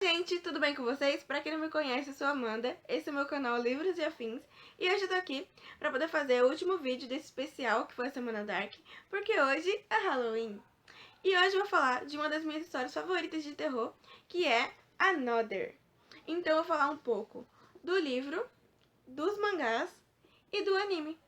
Gente, tudo bem com vocês? Pra quem não me conhece, eu sou a Amanda, esse é o meu canal Livros e Afins, e hoje eu tô aqui pra poder fazer o último vídeo desse especial, que foi a Semana Dark, porque hoje é Halloween. E hoje eu vou falar de uma das minhas histórias favoritas de terror, que é Another. Então eu vou falar um pouco do livro, dos mangás e do anime.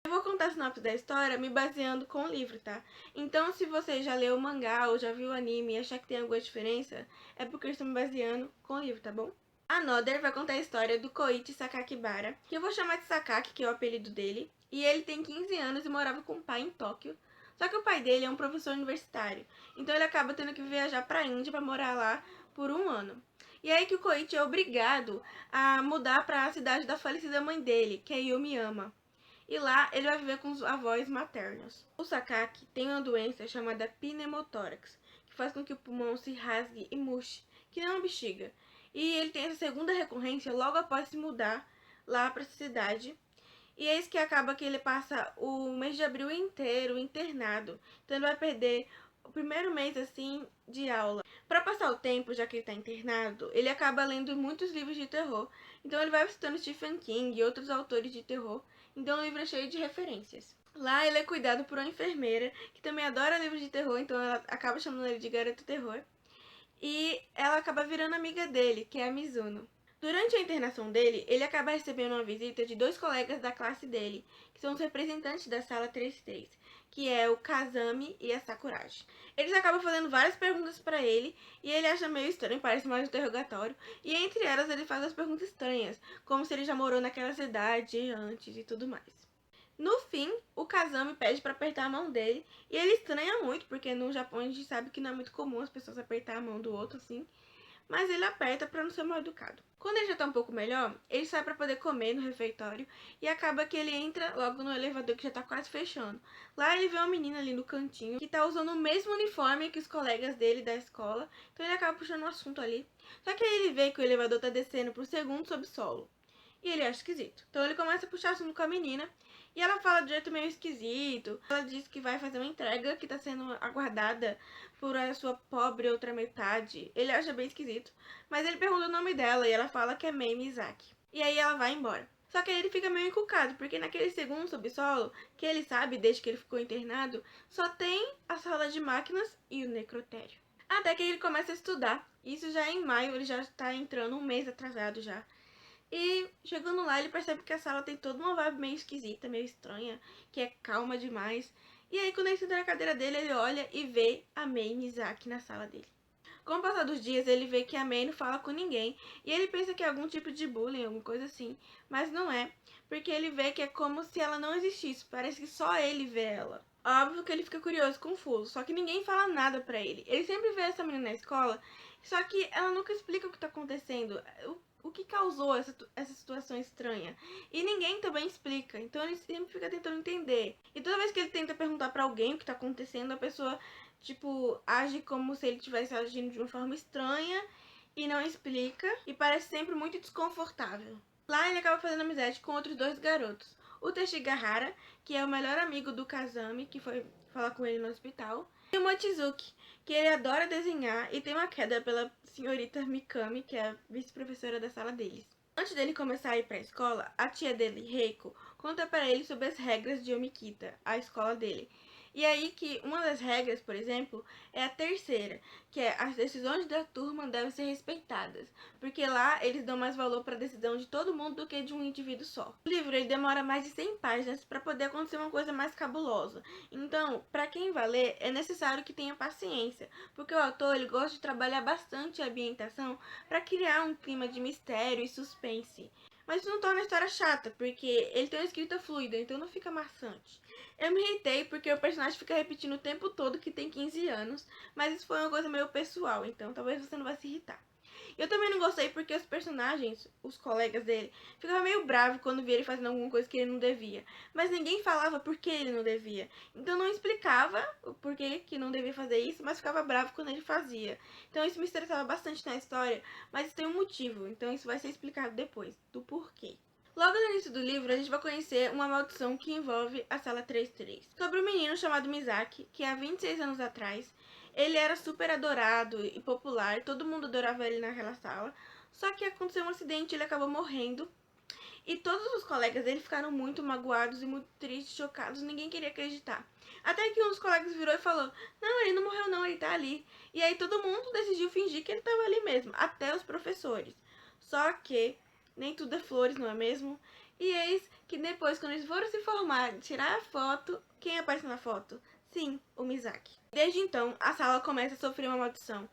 Eu vou contar a sinopse da história me baseando com o livro, tá? Então, se você já leu o mangá ou já viu o anime e achar que tem alguma diferença, é porque eu estou me baseando com o livro, tá bom? Another vai contar a história do Koichi Sakakibara, que eu vou chamar de Sakaki, que é o apelido dele, e ele tem 15 anos e morava com o pai em Tóquio. Só que o pai dele é um professor universitário, então ele acaba tendo que viajar pra Índia pra morar lá por um ano. E é aí que o Koichi é obrigado a mudar para a cidade da falecida mãe dele, que é Yomiyama. E lá ele vai viver com os avós maternos. O Sakaki tem uma doença chamada pneumotórax, que faz com que o pulmão se rasgue e murche, que nem uma bexiga. E ele tem essa segunda recorrência logo após se mudar lá para essa cidade. E é isso que acaba que ele passa o mês de abril inteiro internado. Então ele vai perder o primeiro mês assim de aula. Para passar o tempo, já que ele está internado, ele acaba lendo muitos livros de terror. Então ele vai visitando Stephen King e outros autores de terror. Então o livro é cheio de referências. Lá ele é cuidado por uma enfermeira que também adora livros de terror, então ela acaba chamando ele de garoto terror. E ela acaba virando amiga dele, que é a Mizuno. Durante a internação dele, ele acaba recebendo uma visita de dois colegas da classe dele, que são os representantes da sala 33, que é o Kazami e a Sakuragi. Eles acabam fazendo várias perguntas para ele, e ele acha meio estranho, parece mais um interrogatório, e entre elas ele faz as perguntas estranhas, como se ele já morou naquela cidade antes e tudo mais. No fim, o Kazami pede para apertar a mão dele, e ele estranha muito, porque no Japão a gente sabe que não é muito comum as pessoas apertar a mão do outro assim, mas ele aperta para não ser mal educado. Quando ele já tá um pouco melhor, ele sai para poder comer no refeitório e acaba que ele entra logo no elevador que já tá quase fechando. Lá ele vê uma menina ali no cantinho que tá usando o mesmo uniforme que os colegas dele da escola, então ele acaba puxando um assunto ali. Só que aí ele vê que o elevador tá descendo pro segundo subsolo. E ele acha esquisito. Então ele começa a puxar assunto com a menina. E ela fala de jeito meio esquisito. Ela diz que vai fazer uma entrega que tá sendo aguardada por a sua pobre outra metade. Ele acha bem esquisito. Mas ele pergunta o nome dela e ela fala que é Mei Mizaki. E aí ela vai embora. Só que aí ele fica meio encucado, porque naquele segundo subsolo, que ele sabe desde que ele ficou internado, só tem a sala de máquinas e o necrotério. Até que ele começa a estudar. Isso já é em maio, ele já está entrando um mês atrasado já. E chegando lá, ele percebe que a sala tem toda uma vibe meio esquisita, meio estranha, que é calma demais. E aí, quando ele senta na cadeira dele, ele olha e vê a Mei Mizaki na sala dele. Com o passar dos dias, ele vê que a Mei não fala com ninguém, e ele pensa que é algum tipo de bullying, alguma coisa assim, mas não é, porque ele vê que é como se ela não existisse, parece que só ele vê ela. Óbvio que ele fica curioso, confuso, só que ninguém fala nada pra ele. Ele sempre vê essa menina na escola, só que ela nunca explica o que tá acontecendo, o que causou essa situação estranha. E ninguém também explica, então ele sempre fica tentando entender. E toda vez que ele tenta perguntar pra alguém o que tá acontecendo, a pessoa tipo, age como se ele estivesse agindo de uma forma estranha e não explica, e parece sempre muito desconfortável. Lá ele acaba fazendo amizade com outros dois garotos. O Teshigahara, que é o melhor amigo do Kazami, que foi falar com ele no hospital, e o Mochizuki, que ele adora desenhar e tem uma queda pela senhorita Mikami, que é a vice-professora da sala deles. Antes dele começar a ir para a escola, a tia dele, Reiko, conta para ele sobre as regras de Omikita, a escola dele. E aí que uma das regras, por exemplo, é a terceira, que é as decisões da turma devem ser respeitadas, porque lá eles dão mais valor para a decisão de todo mundo do que de um indivíduo só. O livro ele demora mais de 100 páginas para poder acontecer uma coisa mais cabulosa. Então, para quem vai ler, é necessário que tenha paciência, porque o autor ele gosta de trabalhar bastante a ambientação para criar um clima de mistério e suspense. Mas isso não torna a história chata, porque ele tem uma escrita fluida, então não fica maçante. Eu me irritei porque o personagem fica repetindo o tempo todo que tem 15 anos, mas isso foi uma coisa meio pessoal, então talvez você não vai se irritar. Eu também não gostei porque os personagens, os colegas dele, ficavam meio bravos quando via ele fazendo alguma coisa que ele não devia. Mas ninguém falava por que ele não devia. Então não explicava o porquê que não devia fazer isso, mas ficava bravo quando ele fazia. Então isso me estressava bastante na história, mas tem um motivo. Então isso vai ser explicado depois, do porquê. Logo no início do livro, a gente vai conhecer uma maldição que envolve a Sala 33. Sobre um menino chamado Misaki, que há 26 anos atrás, ele era super adorado e popular, todo mundo adorava ele naquela sala, só que aconteceu um acidente e ele acabou morrendo. E todos os colegas dele ficaram muito magoados e muito tristes, chocados, ninguém queria acreditar. Até que um dos colegas virou e falou, não, ele não morreu não, ele tá ali. E aí todo mundo decidiu fingir que ele tava ali mesmo, até os professores. Só que nem tudo é flores, não é mesmo? E eis que depois, quando eles foram se formar, tirar a foto, quem aparece na foto? Sim, o Misaki. Desde então, a sala começa a sofrer uma maldição.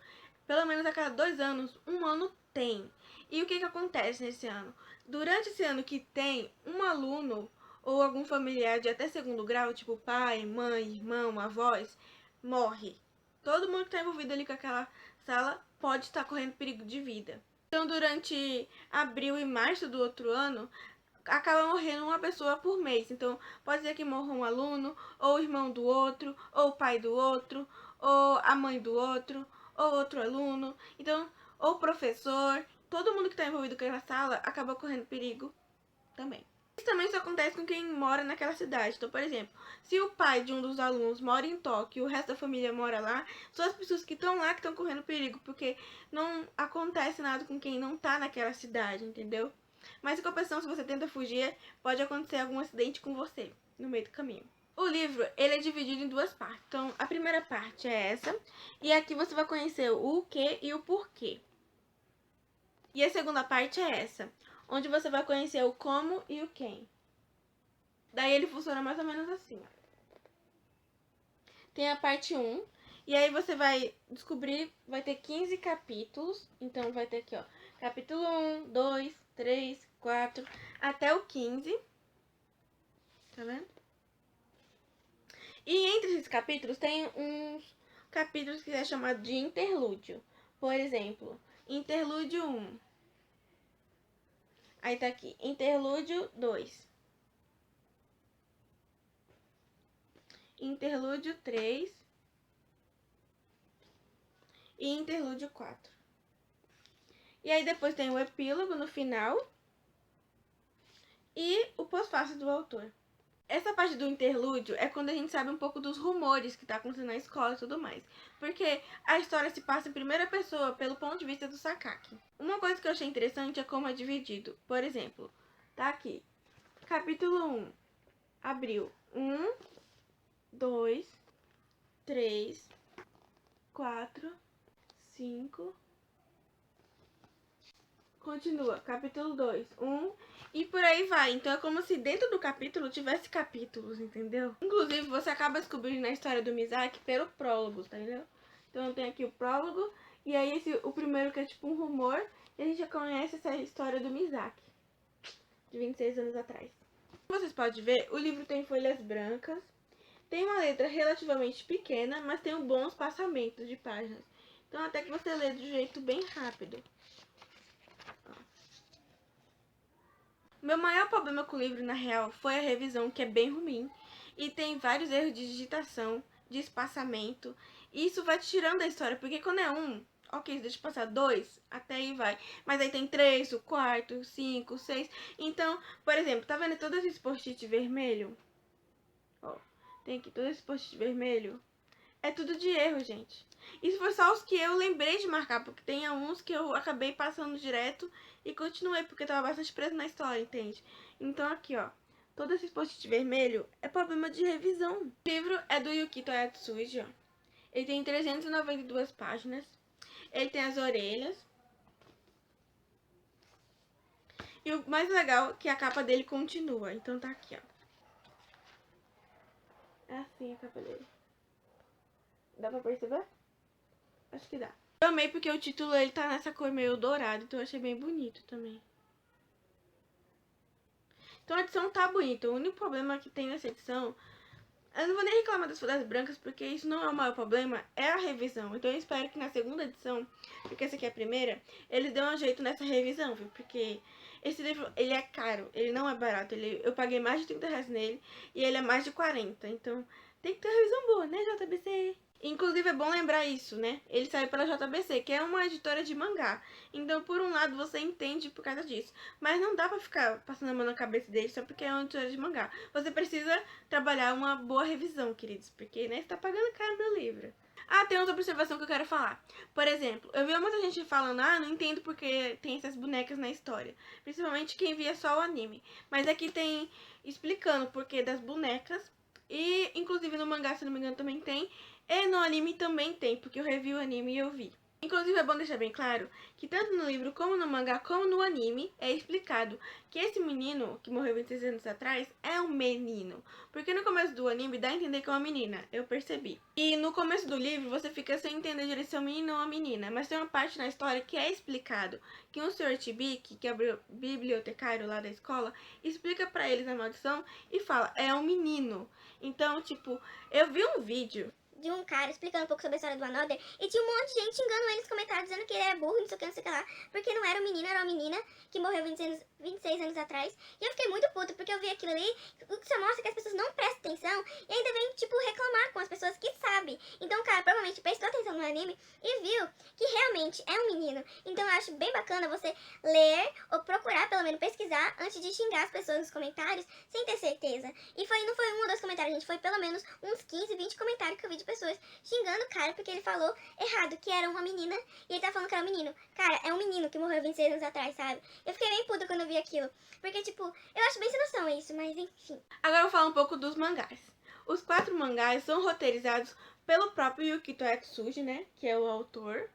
Pelo menos a cada 2 anos, um ano tem. E o que acontece nesse ano? Durante esse ano que tem um aluno ou algum familiar de até 2º grau, tipo pai, mãe, irmão, avós, morre. Todo mundo que está envolvido ali com aquela sala pode estar correndo perigo de vida. Então, durante abril e março do outro ano, acaba morrendo uma pessoa por mês. Então, pode ser que morra um aluno, ou o irmão do outro, ou o pai do outro, ou a mãe do outro, ou outro aluno. Então, ou o professor, todo mundo que está envolvido com aquela sala acaba correndo perigo também. Isso também só acontece com quem mora naquela cidade. Então, por exemplo, se o pai de um dos alunos mora em Tóquio e o resto da família mora lá, são as pessoas que estão lá que estão correndo perigo, porque não acontece nada com quem não tá naquela cidade, entendeu? Mas em compensação, se você tenta fugir, pode acontecer algum acidente com você no meio do caminho. O livro, ele é dividido em 2 partes. Então, a primeira parte é essa, e aqui você vai conhecer o que e o porquê. E a segunda parte é essa, onde você vai conhecer o como e o quem. Daí ele funciona mais ou menos assim. Tem a parte 1, e aí você vai descobrir, vai ter 15 capítulos. Então vai ter aqui, ó, capítulo 1, 2, 3, 4, até o 15. Tá vendo? E entre esses capítulos tem uns capítulos que é chamado de interlúdio. Por exemplo, interlúdio 1. Aí tá aqui, interlúdio 2. Interlúdio 3 e interlúdio 4. E aí depois tem o epílogo no final e o pós-fácil do autor. Essa parte do interlúdio é quando a gente sabe um pouco dos rumores que tá acontecendo na escola e tudo mais. Porque a história se passa em primeira pessoa pelo ponto de vista do Sakaki. Uma coisa que eu achei interessante é como é dividido. Por exemplo, tá aqui, capítulo 1, abril, 1, 2, 3, 4, 5. Continua, capítulo 2, 1, e por aí vai. Então é como se dentro do capítulo tivesse capítulos, entendeu? Inclusive, você acaba descobrindo a história do Misaki pelo prólogo, tá entendeu? Então tem aqui o prólogo, e aí o primeiro que é tipo um rumor, e a gente já conhece essa história do Misaki, de 26 anos atrás. Como vocês podem ver, o livro tem folhas brancas, tem uma letra relativamente pequena, mas tem um bom espaçamento de páginas. Então até que você lê de jeito bem rápido. Meu maior problema com o livro, na real, foi a revisão, que é bem ruim. E tem vários erros de digitação, de espaçamento. E isso vai te tirando da história, porque quando é um, ok, deixa eu passar 2, até aí vai. Mas aí tem 3, o quarto, 5, 6. Então, por exemplo, tá vendo todo esse post-it vermelho? Ó, tem aqui todo esse post-it vermelho. É tudo de erro, gente. Isso foi só os que eu lembrei de marcar, porque tem uns que eu acabei passando direto e continuei, porque tava bastante preso na história, entende? Então aqui, ó, todo esse post-it vermelho é problema de revisão. O livro é do Yukito Ayatsuji, ó. Ele tem 392 páginas. Ele tem as orelhas. E o mais legal é que a capa dele continua. Então tá aqui, ó. É assim a capa dele. Dá pra perceber? Acho que dá. Eu amei porque o título ele tá nessa cor meio dourada, então eu achei bem bonito também. Então a edição tá bonita. O único problema que tem nessa edição Eu não vou nem reclamar das folhas brancas, porque isso não é o maior problema, é a revisão. Então eu espero que na segunda edição, porque essa aqui é a primeira, eles dêem um jeito nessa revisão, viu? Porque esse livro, ele é caro, ele não é barato. Eu paguei mais de R$ 30 nele e ele é mais de 40. Então tem que ter uma revisão boa, né, JBC? Inclusive é bom lembrar isso, né? Ele saiu pela JBC, que é uma editora de mangá. Então, por um lado, você entende por causa disso. Mas não dá pra ficar passando a mão na cabeça dele só porque é uma editora de mangá. Você precisa trabalhar uma boa revisão, queridos. Porque, né, você tá pagando caro no livro. Ah, tem outra observação que eu quero falar. Por exemplo, eu vi muita gente falando, não entendo porque tem essas bonecas na história. Principalmente quem via só o anime. Mas aqui tem explicando o porquê das bonecas. E, inclusive, no mangá, se não me engano, também tem. E no anime também tem, porque eu revi o anime e eu vi. Inclusive é bom deixar bem claro que tanto no livro como no mangá como no anime é explicado que esse menino que morreu 26 anos atrás é um menino. Porque no começo do anime dá a entender que é uma menina, eu percebi. E no começo do livro você fica sem entender direito se é um menino ou uma menina. Mas tem uma parte na história que é explicado que um Sr. Tibiki, que é o bibliotecário lá da escola, explica pra eles a maldição e fala, é um menino. Então, tipo, eu vi um vídeo de um cara explicando um pouco sobre a história do Another, e tinha um monte de gente xingando ele nos comentários, dizendo que ele era burro, não sei o que, não sei o que lá, porque não era um menino, era uma menina que morreu 26 anos atrás. E eu fiquei muito puto, porque eu vi aquilo ali, o que só mostra que as pessoas não prestam atenção, e ainda vem, tipo, reclamar com as pessoas que sabem. Então o cara provavelmente prestou atenção no anime e viu que realmente é um menino. Então eu acho bem bacana você ler, ou procurar, pelo menos pesquisar, antes de xingar as pessoas nos comentários, sem ter certeza. E não foi um ou dois comentários, gente, foi pelo menos uns 15, 20 comentários que eu vi de pessoas xingando o cara porque ele falou errado, que era uma menina, e ele tá falando que era um menino. Cara, é um menino que morreu 26 anos atrás, sabe? Eu fiquei bem puta quando eu vi aquilo. Porque, tipo, eu acho bem sem noção isso, mas enfim. Agora eu vou falar um pouco dos mangás. Os 4 mangás são roteirizados pelo próprio Yukito Atsuji, né? Que é o autor.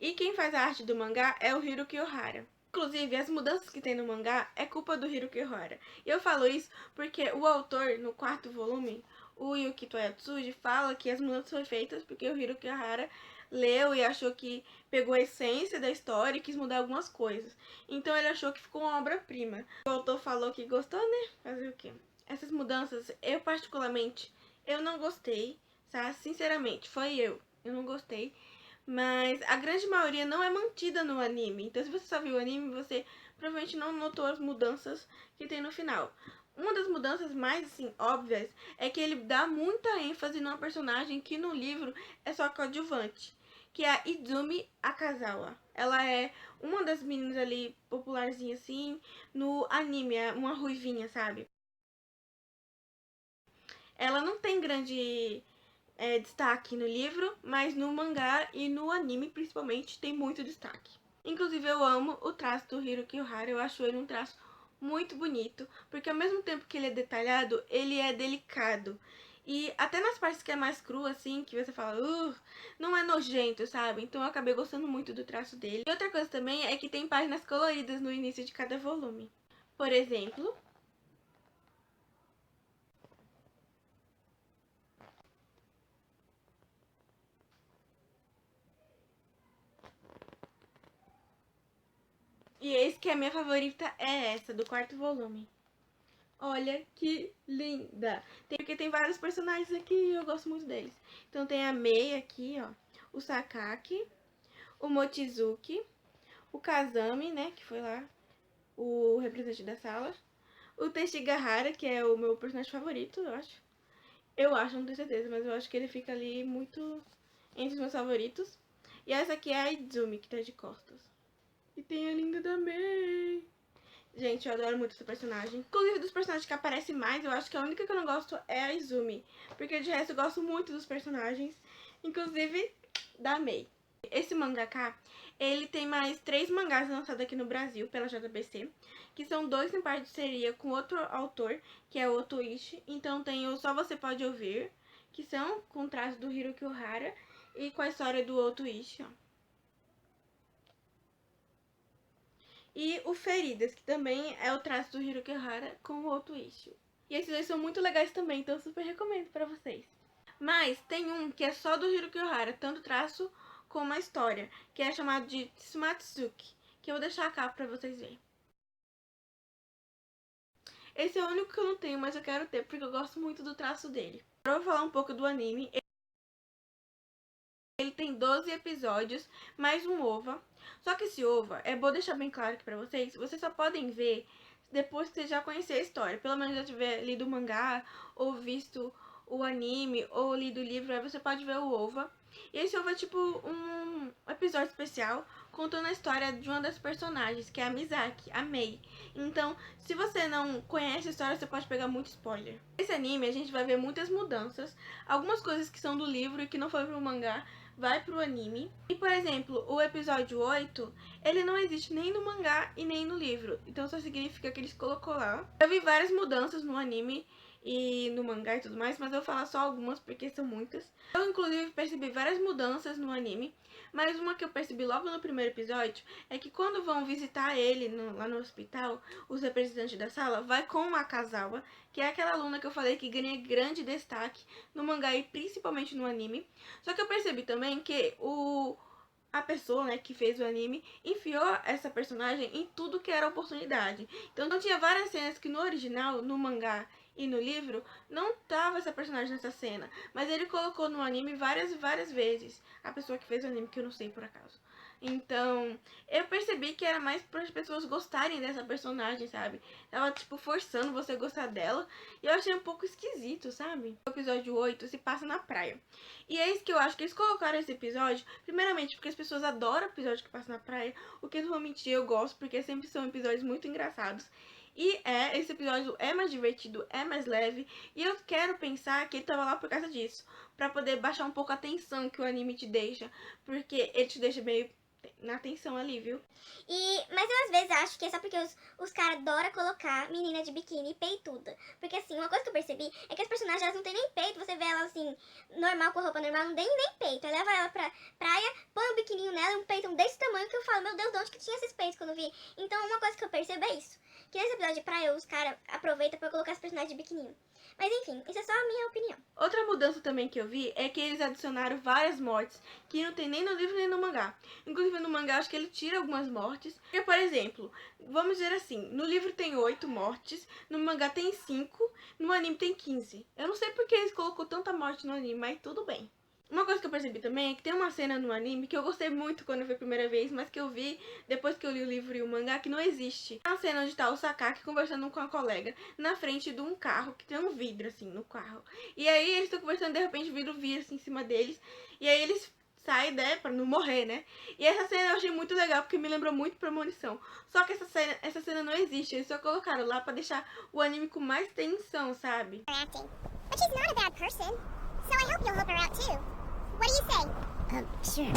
E quem faz a arte do mangá é o Hiroki Ohara. Inclusive, as mudanças que tem no mangá é culpa do Hiroki Ohara. E eu falo isso porque o autor, no 4º volume, o Yukito Atsuji, fala que as mudanças foram feitas porque o Hiroki Ohara leu e achou que pegou a essência da história e quis mudar algumas coisas. Então ele achou que ficou uma obra-prima. O autor falou que gostou, né? Fazer o quê? Essas mudanças, eu particularmente, eu não gostei, tá? Sinceramente, foi eu não gostei. Mas a grande maioria não é mantida no anime. Então, se você só viu o anime, você provavelmente não notou as mudanças que tem no final. Uma das mudanças mais, assim, óbvias é que ele dá muita ênfase numa personagem que no livro é só coadjuvante, que é a Izumi Akazawa. Ela é uma das meninas ali popularzinhas, assim, no anime, é uma ruivinha, sabe? Ela não tem grande destaque no livro, mas no mangá e no anime, principalmente, tem muito destaque. Inclusive, eu amo o traço do Hiroki Ohara, eu acho ele um traço muito bonito, porque ao mesmo tempo que ele é detalhado, ele é delicado. E até nas partes que é mais cru, assim, que você fala, não é nojento, sabe? Então eu acabei gostando muito do traço dele. E outra coisa também é que tem páginas coloridas no início de cada volume. Por exemplo, e esse que é a minha favorita é essa, do 4º volume. Olha que linda! Porque tem vários personagens aqui e eu gosto muito deles. Então tem a Mei aqui, ó. O Sakaki, o Mochizuki, o Kazami, né, que foi lá o representante da sala. O Teshigahara, que é o meu personagem favorito, eu acho. Eu acho, não tenho certeza, mas eu acho que ele fica ali muito entre os meus favoritos. E essa aqui é a Izumi, que tá de costas. E tem a linda da Mei. Gente, eu adoro muito essa personagem. Inclusive, dos personagens que aparecem mais, eu acho que a única que eu não gosto é a Izumi. Porque de resto eu gosto muito dos personagens. Inclusive, da Mei. Esse mangaka, ele tem mais 3 mangás lançados aqui no Brasil pela JBC. Que são 2 em parceria com outro autor, que é o Otoishi. Então tem o Só Você Pode Ouvir, que são com traço do Hiroki Ohara. E com a história do Otoishi, ó. E o Feridas, que também é o traço do Hiroki Ohara com o outro issue. E esses dois são muito legais também, então eu super recomendo pra vocês. Mas tem um que é só do Hiroki Ohara, tanto o traço como a história, que é chamado de Tsumatsuki, que eu vou deixar a capa pra vocês verem. Esse é o único que eu não tenho, mas eu quero ter, porque eu gosto muito do traço dele. Agora eu vou falar um pouco do anime. Ele tem 12 episódios, mais um OVA. Só que esse OVA, é bom deixar bem claro aqui pra vocês só podem ver depois que você já conhecer a história. Pelo menos já tiver lido o mangá, ou visto o anime, ou lido o livro, aí você pode ver o OVA. E esse OVA é tipo um episódio especial contando a história de uma das personagens, que é a Misaki, a Mei. Então, se você não conhece a história, você pode pegar muito spoiler. Nesse anime, a gente vai ver muitas mudanças. Algumas coisas que são do livro e que não foi pro mangá, vai pro anime. E, por exemplo, o episódio 8, ele não existe nem no mangá e nem no livro. Então só significa que eles colocou lá. Eu vi várias mudanças no anime e no mangá e tudo mais, mas eu vou falar só algumas porque são muitas. Eu, inclusive, percebi várias mudanças no anime, mas uma que eu percebi logo no primeiro episódio é que quando vão visitar ele lá no hospital, os representantes da sala, vai com a Akazawa, que é aquela aluna que eu falei que ganha grande destaque no mangá e principalmente no anime. Só que eu percebi também que a pessoa, né, que fez o anime enfiou essa personagem em tudo que era oportunidade. Então tinha várias cenas que no original, no mangá e no livro, não tava essa personagem nessa cena, mas ele colocou no anime várias e várias vezes. A pessoa que fez o anime, que eu não sei por acaso. Então, eu percebi que era mais para as pessoas gostarem dessa personagem, sabe? Tava, tipo, forçando você a gostar dela. E eu achei um pouco esquisito, sabe? O episódio 8 se passa na praia. E é isso que eu acho que eles colocaram esse episódio, primeiramente porque as pessoas adoram episódio que passa na praia, o que não vou mentir, eu gosto, porque sempre são episódios muito engraçados. E esse episódio é mais divertido, é mais leve, e eu quero pensar que ele tava lá por causa disso, pra poder baixar um pouco a tensão que o anime te deixa, porque ele te deixa meio na tensão ali, viu? Mas eu às vezes acho que é só porque os caras adoram colocar menina de biquíni e peituda. Porque assim, uma coisa que eu percebi é que as personagens elas não têm nem peito. Você vê ela assim, normal, com roupa normal, não tem nem peito. Aí leva ela pra praia, põe um biquininho nela, um peitão desse tamanho que eu falo, meu Deus, de onde que tinha esses peitos quando eu vi? Então uma coisa que eu percebo é isso. Que nesse episódio de praia, os caras aproveitam pra colocar as personagens de biquininho. Mas enfim, isso é só a minha opinião. Outra mudança também que eu vi é que eles adicionaram várias mortes que não tem nem no livro nem no mangá. Inclusive no mangá acho que ele tira algumas mortes. Porque, por exemplo, vamos dizer assim, no livro tem 8 mortes, no mangá tem 5, no anime tem 15. Eu não sei porque eles colocou tanta morte no anime, mas tudo bem. Uma coisa que eu percebi também é que tem uma cena no anime que eu gostei muito quando eu vi a primeira vez, mas que eu vi depois que eu li o livro e o mangá que não existe. É uma cena onde tá o Sakaki conversando com a colega na frente de um carro que tem um vidro assim no carro. E aí eles estão conversando, de repente o vidro vira assim em cima deles, e aí eles saem, né, pra não morrer, né? E essa cena eu achei muito legal porque me lembrou muito Premonição. Só que essa cena não existe, eles só colocaram lá pra deixar o anime com mais tensão, sabe? But she's not a bad person, so I hope you'll help her out too. What do you say? Sure.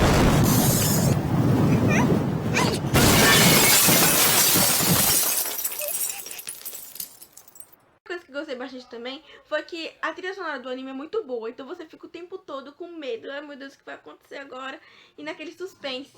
Uma coisa que eu gostei bastante também foi que a trilha sonora do anime é muito boa, então você fica o tempo todo com medo, ai meu Deus, o que vai acontecer agora? E naquele suspense.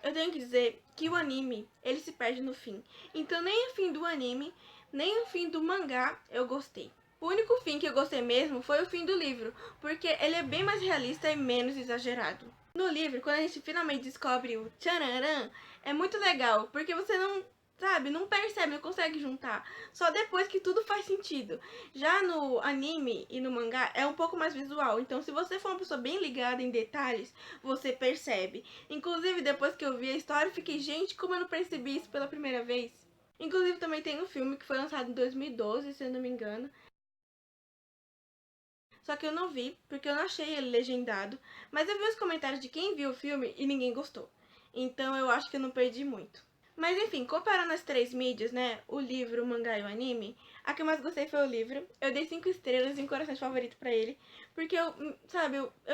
Eu tenho que dizer que o anime, ele se perde no fim. Então nem o fim do anime, nem o fim do mangá eu gostei. O único fim que eu gostei mesmo foi o fim do livro, porque ele é bem mais realista e menos exagerado. No livro, quando a gente finalmente descobre o tchararam, é muito legal, porque você não, sabe, não percebe, não consegue juntar. Só depois que tudo faz sentido. Já no anime e no mangá é um pouco mais visual, então se você for uma pessoa bem ligada em detalhes, você percebe. Inclusive, depois que eu vi a história, eu fiquei, gente, como eu não percebi isso pela primeira vez? Inclusive, também tem um filme que foi lançado em 2012, se eu não me engano. Só que eu não vi, porque eu não achei ele legendado. Mas eu vi os comentários de quem viu o filme e ninguém gostou. Então eu acho que eu não perdi muito. Mas enfim, comparando as 3 mídias, né? O livro, o mangá e o anime, a que eu mais gostei foi o livro. Eu dei 5 estrelas e um coração de favorito pra ele. Porque eu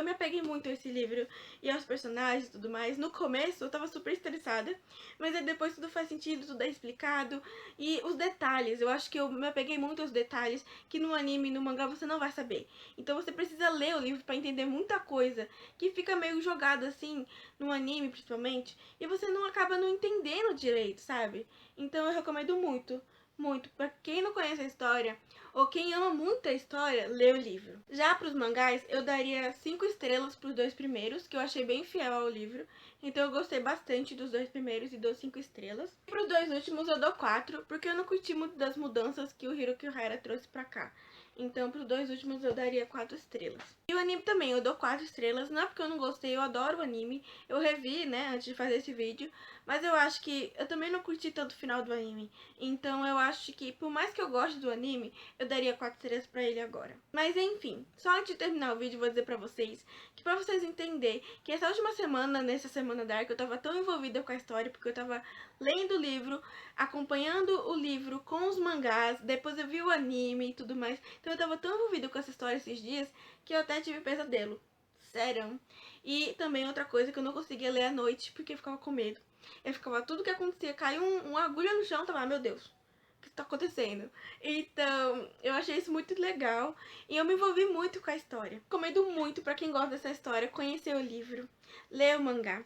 me apeguei muito a esse livro e aos personagens e tudo mais. No começo eu tava super estressada, mas aí depois tudo faz sentido, tudo é explicado. E os detalhes, eu acho que eu me apeguei muito aos detalhes que no anime e no mangá você não vai saber. Então você precisa ler o livro pra entender muita coisa que fica meio jogada assim, no anime principalmente, e você não acaba não entendendo direito, sabe? Então eu recomendo muito muito. Pra quem não conhece a história, ou quem ama muito a história, lê o livro. Já pros mangás, eu daria 5 estrelas pros 2 primeiros, que eu achei bem fiel ao livro. Então eu gostei bastante dos 2 primeiros e dou 5 estrelas. E pros 2 últimos eu dou 4, porque eu não curti muito das mudanças que o Hiroki Ohara trouxe pra cá. Então pros 2 últimos eu daria 4 estrelas. E o anime também, eu dou 4 estrelas, não é porque eu não gostei, eu adoro o anime. Eu revi, né, antes de fazer esse vídeo, mas eu acho que eu também não curti tanto o final do anime. Então eu acho que, por mais que eu goste do anime, eu daria 4 estrelas pra ele agora. Mas enfim, só antes de terminar o vídeo, vou dizer pra vocês que pra vocês entenderem que essa última semana, nessa Semana Dark, eu tava tão envolvida com a história, porque eu tava lendo o livro, acompanhando o livro com os mangás, depois eu vi o anime e tudo mais. Então eu tava tão envolvida com essa história esses dias, que eu até tive pesadelo. Sério. E também outra coisa que eu não conseguia ler à noite, porque eu ficava com medo. Eu ficava, tudo que acontecia, caiu uma agulha no chão, tava, meu Deus, o que tá acontecendo? Então, eu achei isso muito legal e eu me envolvi muito com a história. Recomendo muito pra quem gosta dessa história conhecer o livro, ler o mangá,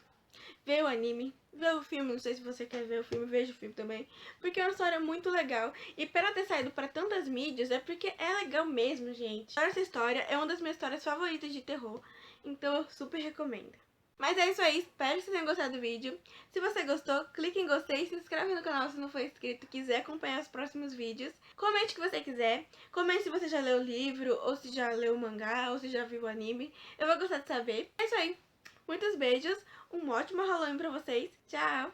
ver o anime, ver o filme, não sei se você quer ver o filme, veja o filme também, porque é uma história muito legal. E pra ter saído pra tantas mídias, é porque é legal mesmo, gente. Essa história é uma das minhas histórias favoritas de terror, então eu super recomendo. Mas é isso aí, espero que vocês tenham gostado do vídeo. Se você gostou, clique em gostei, se inscreve no canal se não for inscrito e quiser acompanhar os próximos vídeos. Comente o que você quiser, comente se você já leu o livro, ou se já leu o mangá, ou se já viu o anime. Eu vou gostar de saber. É isso aí, muitos beijos, um ótimo Halloween pra vocês, tchau!